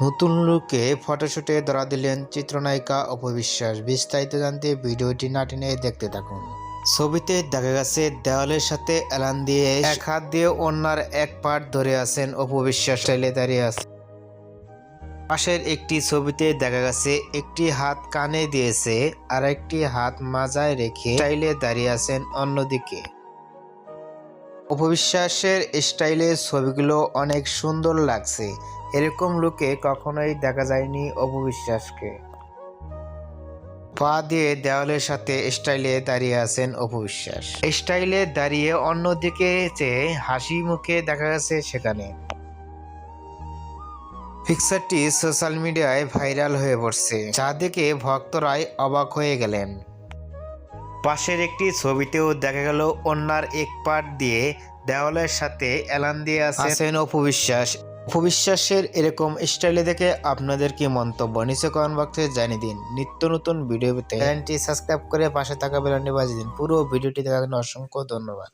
নতুন লুকে ফটোশুটে ধরা দিলেন চিত্রনায়িকা অপু বিশ্বাস। বিস্তারিত জানতে ভিডিওটি না টেনে দেখতে থাকুন। ছবিতে দেখা গেছে দেওয়ালের সাথে এলান দিয়ে এক হাত দিয়ে অন্যার এক পাট ধরে আছেন অপু বিশ্বাস স্টাইলে দাঁড়িয়ে আছে। পাশের একটি ছবিতে দেখা গেছে একটি হাত কানে দিয়েছে আর একটি হাত মাজায় রেখে স্টাইলে দাঁড়িয়ে আছেন অন্যদিকে। অপু বিশ্বাসের স্টাইলে ছবিগুলো অনেক সুন্দর লাগছে। এরকম লুকে কখনোই দেখা যায়নি অপু বিশ্বাসকে। পা দিয়ে দেওয়ালের সাথে স্টাইলে দাঁড়িয়ে আছেন অপু বিশ্বাস। স্টাইলে দাঁড়িয়ে অন্যদিকে চেয়ে হাসি মুখে দেখা গেছে সেখানে। পিকচারটি সোশ্যাল মিডিয়ায় ভাইরাল হয়ে পড়ছে, যা দেখে ভক্তরাই অবাক হয়ে গেলেন। পাশের একটি ছবিতেও দেখা গেল অন্যার এক পাট দিয়ে দেওয়ালের সাথে এলান দিয়ে আছেন অপু বিশ্বাস। অপু বিশ্বাসের এরকম স্টাইলে দেখে আপনাদের কি মন্তব্য নিচে কমেন্ট বক্সে জানিয়ে দিন। নিত্য নতুন ভিডিও পেতে চ্যানেলটি সাবস্ক্রাইব করে পাশে থাকা বেল আইকনটি বাজিয়ে দিন। পুরো ভিডিওটি দেখার জন্য অসংখ্য ধন্যবাদ।